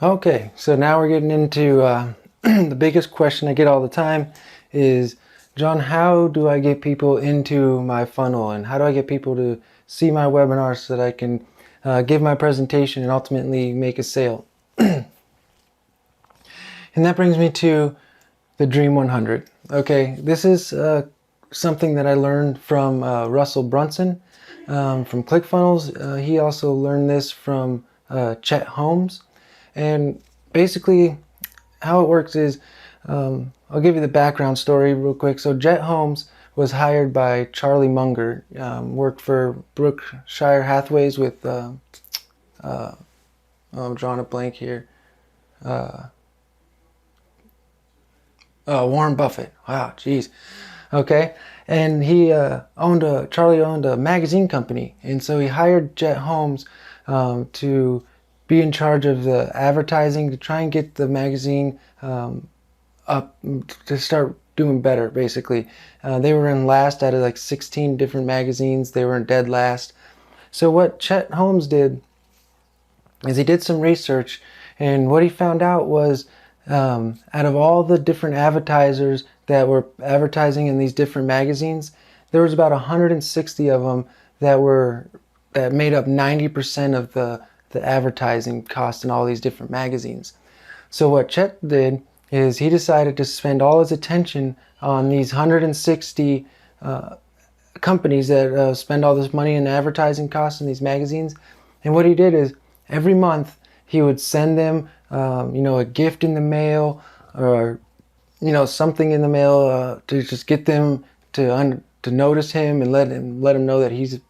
Okay, so now we're getting into the biggest question I get all the time is, John, how do I get people into my funnel, and how do I get people to see my webinar so that I can give my presentation and ultimately make a sale? And that brings me to the Dream 100. Okay, this is something that I learned from Russell Brunson from ClickFunnels. He also learned this from Chet Holmes. And basically how it works is, I'll give you the background story real quick. So Chet Holmes was hired by Charlie Munger, worked for Berkshire Hathaways with, I'm drawing a blank here, Warren Buffett. Wow, geez. Okay, and he Charlie owned a magazine company, and so he hired Chet Holmes to be in charge of the advertising to try and get the magazine up to start doing better. Basically, they were in last out of like 16 different magazines. They were in dead last. So what Chet Holmes did is he did some research, and what he found out was, out of all the different advertisers that were advertising in these different magazines, there was about 160 of them that made up 90% of the advertising cost in all these different magazines. So what Chet did is he decided to spend all his attention on these 160 companies that spend all this money in advertising costs in these magazines. And what he did is every month he would send them a gift in the mail, or something in the mail to just get them to notice him and let him know that he's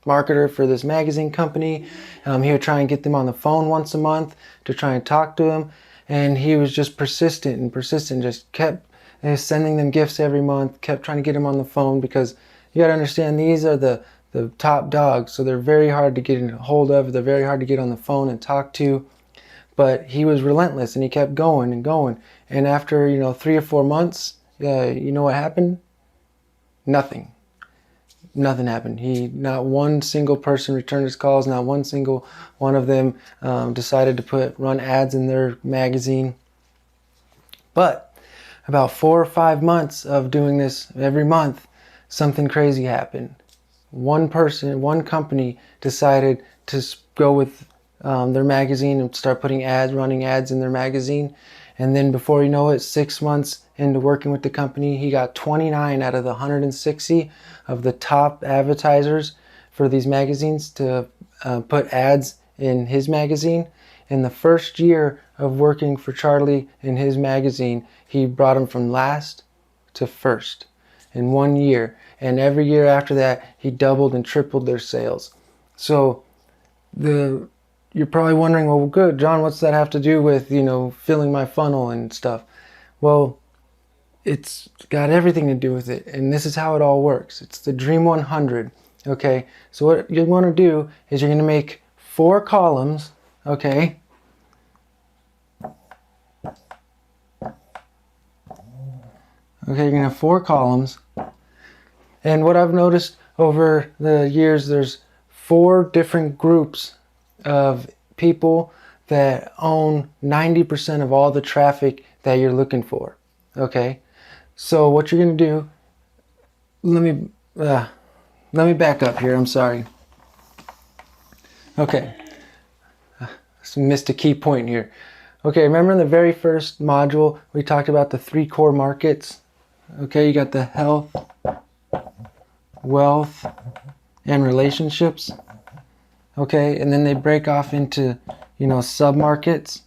marketer for this magazine company. He would try and get them on the phone once a month to try and talk to them, and he was just persistent, just kept sending them gifts every month, kept trying to get them on the phone, because you got to understand, these are the top dogs, so they're very hard to get a hold of, they're very hard to get on the phone and talk to. But he was relentless, and he kept going and going, and after 3 or 4 months, you know what happened? Nothing happened. Not one single person returned his calls. Not one single one of them decided to run ads in their magazine. But about 4 or 5 months of doing this every month, something crazy happened. One company decided to go with their magazine and start running ads in their magazine. And then before you know it, 6 months into working with the company, he got 29 out of the 160 of the top advertisers for these magazines to put ads in his magazine. In the first year of working for Charlie in his magazine, he brought them from last to first in 1 year. And every year after that, he doubled and tripled their sales. So you're probably wondering, well, good, John, what's that have to do with, filling my funnel and stuff? Well, it's got everything to do with it, and this is how it all works. It's the Dream 100, okay? So what you want to do is you're going to make 4 columns, okay? Okay, you're going to have 4 columns, and what I've noticed over the years, there's 4 different groups of people that own 90% of all the traffic that you're looking for. Okay, so what you're gonna do, let me back up here, I'm sorry. Okay, I missed a key point here. Okay, remember in the very first module we talked about the 3 core markets? Okay, you got the health, wealth, and relationships. Okay, and then they break off into, sub-markets.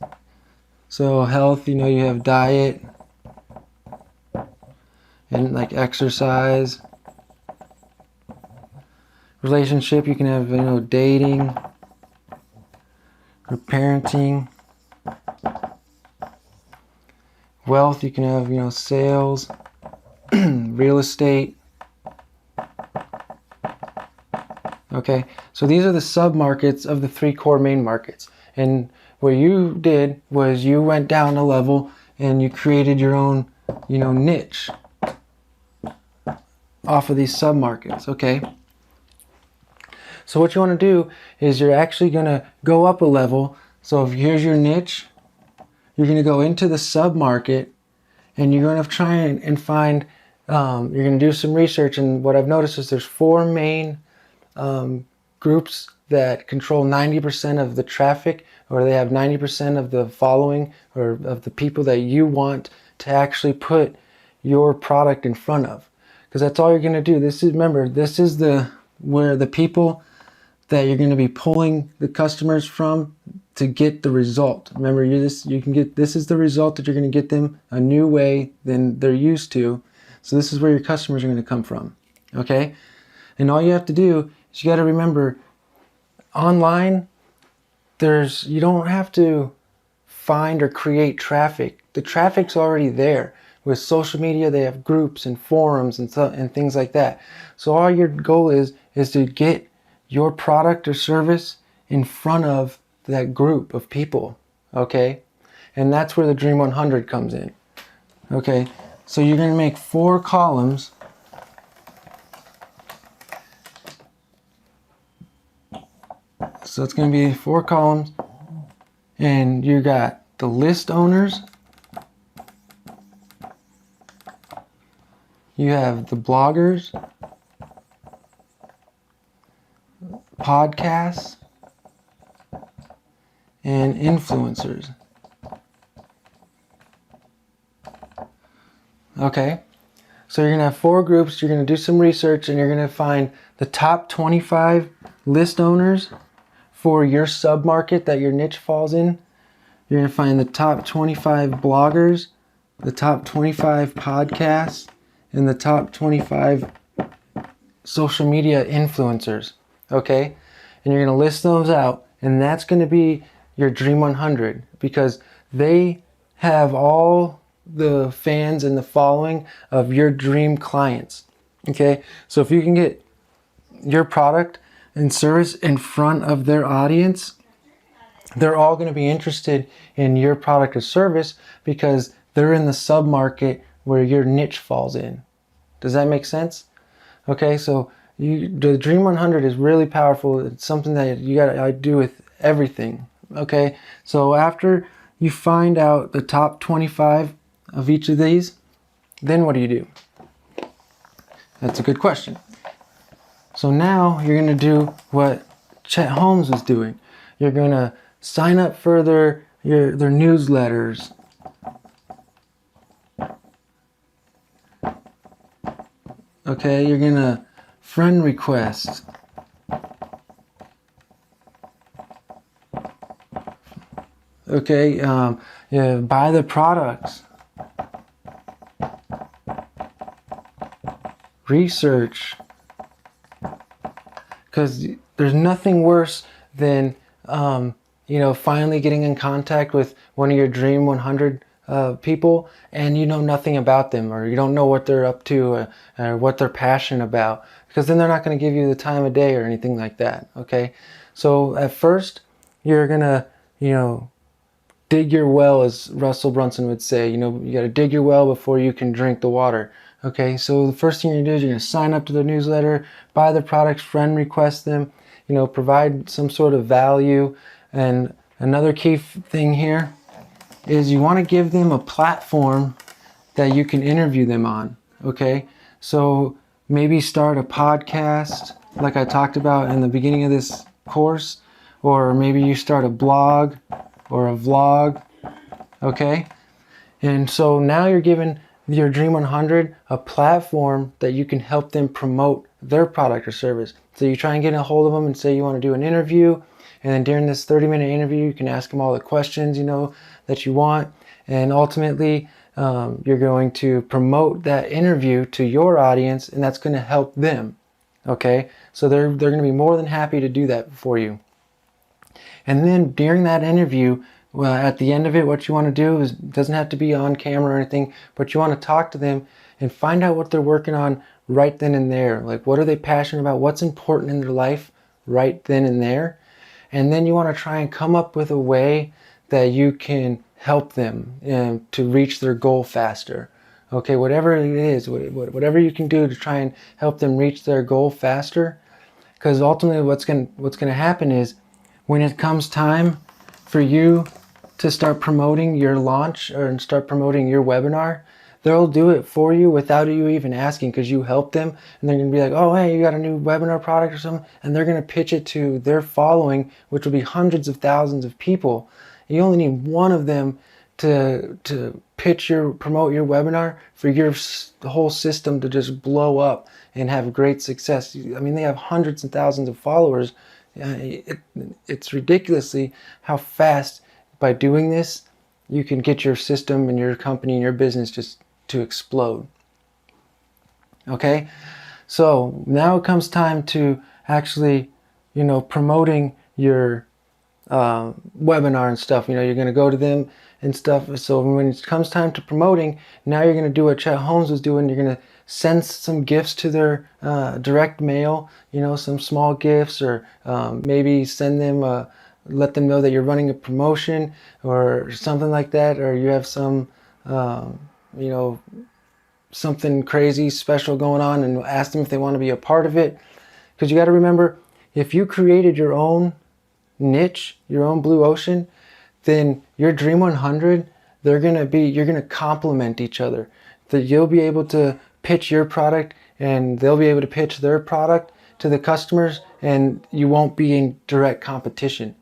So health, you have diet and like exercise. Relationship, you can have, dating or parenting. Wealth, you can have, sales, real estate. Okay, so these are the sub-markets of the 3 core main markets. And what you did was you went down a level and you created your own, niche off of these sub-markets, okay? So what you want to do is you're actually going to go up a level So if here's your niche, you're going to go into the sub-market and you're going to try and find, you're going to do some research. And what I've noticed is there's 4 main groups that control 90% of the traffic, or they have 90% of the following, or of the people that you want to actually put your product in front of. Because that's all you're going to do. Remember, this is where the people that you're going to be pulling the customers from to get the result. Remember, this is the result that you're going to get them a new way than they're used to. So this is where your customers are going to come from. Okay? And all you have to do is you got to remember, online, you don't have to find or create traffic. The traffic's already there. With social media, they have groups and forums and things like that. So all your goal is to get your product or service in front of that group of people, okay? And that's where the Dream 100 comes in, okay? So you're going to make 4 columns. So it's going to be 4 columns, and you got the list owners, you have the bloggers, podcasts, and influencers. Okay, so you're going to have 4 groups. You're going to do some research, and you're going to find the top 25 list owners for your sub-market that your niche falls in. You're going to find the top 25 bloggers, the top 25 podcasts, and the top 25 social media influencers. Okay, and you're going to list those out, and that's going to be your Dream 100, because they have all the fans and the following of your dream clients. Okay, so if you can get your product and service in front of their audience, they're all going to be interested in your product or service because they're in the sub-market where your niche falls in. Does that make sense? Okay, so the Dream 100 is really powerful. It's something that you gotta do with everything. Okay, so after you find out the top 25 of each of these, then what do you do? That's a good question. So now you're going to do what Chet Holmes was doing. You're going to sign up for their newsletters. Okay, you're going to friend request. Okay, buy the products. Research. Because there's nothing worse than, finally getting in contact with one of your Dream 100 people and you know nothing about them, or you don't know what they're up to or what they're passionate about, because then they're not going to give you the time of day or anything like that. Okay, so at first you're going to, dig your well, as Russell Brunson would say. You got to dig your well before you can drink the water. Okay, so the first thing you're going to do is you're going to sign up to the newsletter, buy the products, friend request them, provide some sort of value. And another key thing here is you want to give them a platform that you can interview them on. Okay, so maybe start a podcast like I talked about in the beginning of this course, or maybe you start a blog or a vlog. Okay, and so now you're giving your Dream 100 a platform that you can help them promote their product or service. So you try and get a hold of them and say you want to do an interview, and then during this 30-minute interview you can ask them all the questions that you want, and ultimately you're going to promote that interview to your audience, and that's going to help them. Okay, so they're going to be more than happy to do that for you. And then during that interview, well, at the end of it, what you want to do is, it doesn't have to be on camera or anything, but you want to talk to them and find out what they're working on right then and there. Like, what are they passionate about? What's important in their life right then and there? And then you want to try and come up with a way that you can help them to reach their goal faster. Okay, whatever it is, whatever you can do to try and help them reach their goal faster. Because ultimately what's going to happen is, when it comes time for you to start promoting your launch or start promoting your webinar, they'll do it for you without you even asking, because you help them, and they're going to be like, oh, hey, you got a new webinar product or something, and they're going to pitch it to their following, which will be hundreds of thousands of people. You only need one of them to promote your webinar for your whole system to just blow up and have great success. I mean, they have hundreds and thousands of followers. It's ridiculously how fast, by doing this, you can get your system and your company and your business just to explode. Okay, so now it comes time to actually, promoting your webinar and stuff. You're going to go to them and stuff. So when it comes time to promoting, now you're going to do what Chet Holmes was doing. You're going to send some gifts to their direct mail, some small gifts, or maybe send them let them know that you're running a promotion or something like that, or you have some something crazy special going on, and ask them if they want to be a part of it. Because you got to remember, if you created your own niche, your own blue ocean, then your Dream 100, you're going to complement each other. That you'll be able to pitch your product and they'll be able to pitch their product to the customers, and you won't be in direct competition.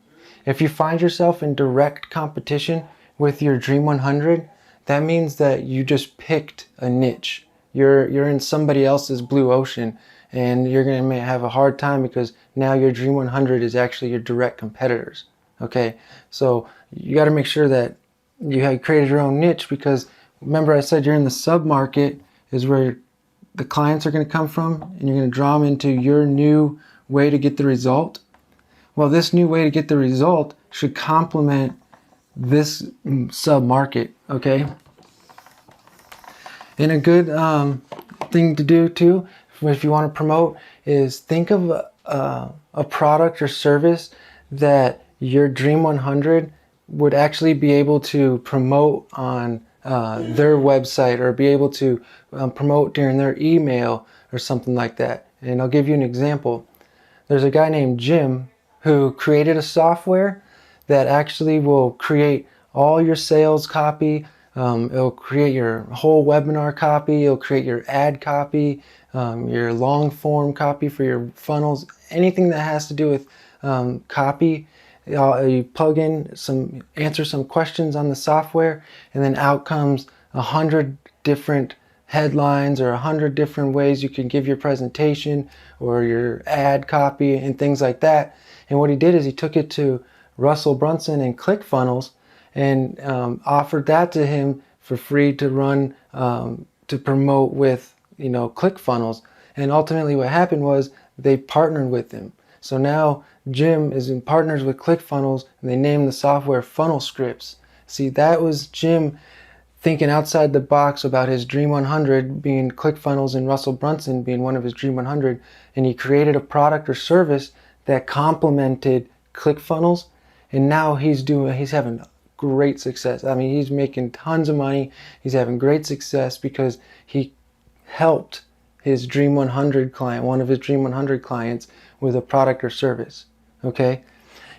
If you find yourself in direct competition with your Dream 100, that means that you just picked a niche. You're in somebody else's blue ocean, and you're going to have a hard time because now your Dream 100 is actually your direct competitors. Okay, so you got to make sure that you have created your own niche, because remember I said you're in the sub-market is where the clients are going to come from, and you're going to draw them into your new way to get the result. Well, this new way to get the result should complement this sub-market, okay? And a good thing to do too, if you want to promote, is think of a product or service that your Dream 100 would actually be able to promote on their website, or be able to promote during their email or something like that. And I'll give you an example. There's a guy named Jim who created a software that actually will create all your sales copy. It'll create your whole webinar copy. It'll create your ad copy, your long form copy for your funnels, anything that has to do with copy. You plug in answer some questions on the software, and then out comes 100 different headlines or 100 different ways you can give your presentation or your ad copy and things like that. And what he did is he took it to Russell Brunson and ClickFunnels and offered that to him for free to run, to promote with, ClickFunnels. And ultimately what happened was they partnered with him. So now Jim is in partners with ClickFunnels, and they named the software Funnel Scripts. See, that was Jim thinking outside the box about his Dream 100 being ClickFunnels and Russell Brunson being one of his Dream 100. And he created a product or service that complemented ClickFunnels, and now he's having great success. I mean, he's making tons of money. He's having great success because he helped his Dream 100 client, one of his Dream 100 clients, with a product or service. Okay,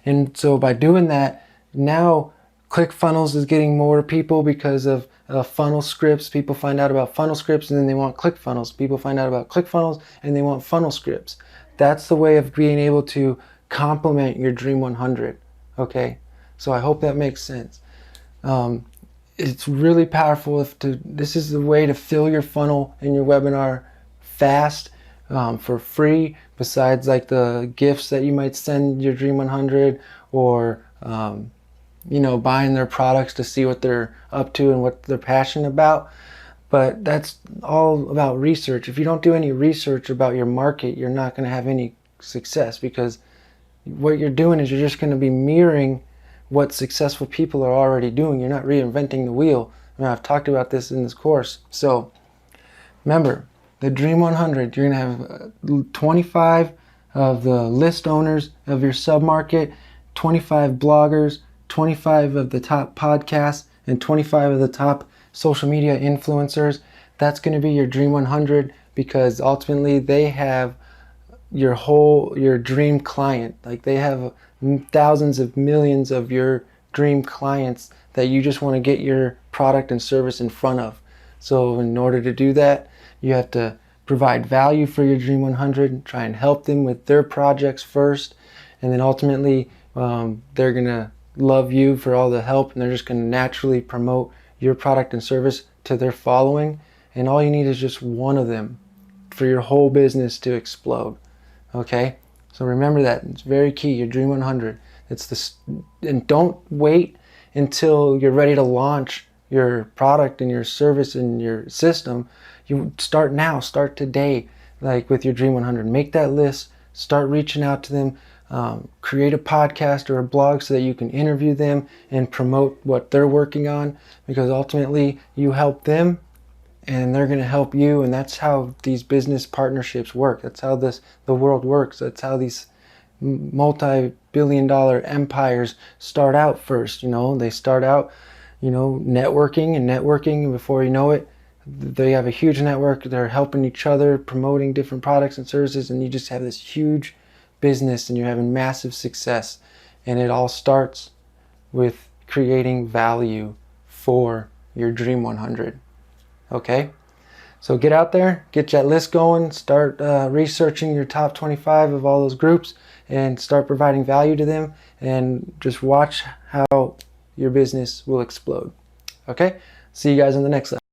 and so by doing that, now ClickFunnels is getting more people because of Funnel Scripts. People find out about Funnel Scripts, and then they want ClickFunnels. People find out about ClickFunnels, and they want Funnel Scripts. That's the way of being able to complement your Dream 100. Okay, so I hope that makes sense. It's really powerful. This is the way to fill your funnel in your webinar fast, for free, besides like the gifts that you might send your Dream 100, or buying their products to see what they're up to and what they're passionate about. But that's all about research. If you don't do any research about your market, you're not going to have any success, because what you're doing is you're just going to be mirroring what successful people are already doing. You're not reinventing the wheel. I've talked about this in this course. So remember, the Dream 100, you're going to have 25 of the list owners of your submarket, 25 bloggers, 25 of the top podcasts, and 25 of the top social media influencers. That's going to be your Dream 100, because ultimately they have your dream client. Like, they have thousands of millions of your dream clients that you just want to get your product and service in front of. So in order to do that, you have to provide value for your Dream 100, try and help them with their projects first, and then ultimately they're going to love you for all the help, and they're just going to naturally promote your product and service to their following. And all you need is just one of them for your whole business to explode. Okay? So remember that. It's very key, your Dream 100. And don't wait until you're ready to launch your product and your service and your system. You start now, start today, like with your Dream 100. Make that list, start reaching out to them, create a podcast or a blog so that you can interview them and promote what they're working on, because ultimately you help them and they're going to help you. And that's how these business partnerships work. That's how the world works. That's how these multi-billion-dollar empires start out first. They start out networking, and before you know it, they have a huge network. They're helping each other, promoting different products and services, and you just have this huge business and you're having massive success. And it all starts with creating value for your Dream 100. Okay? So get out there, get that list going, start researching your top 25 of all those groups and start providing value to them, and just watch how your business will explode. Okay? See you guys in the next lesson.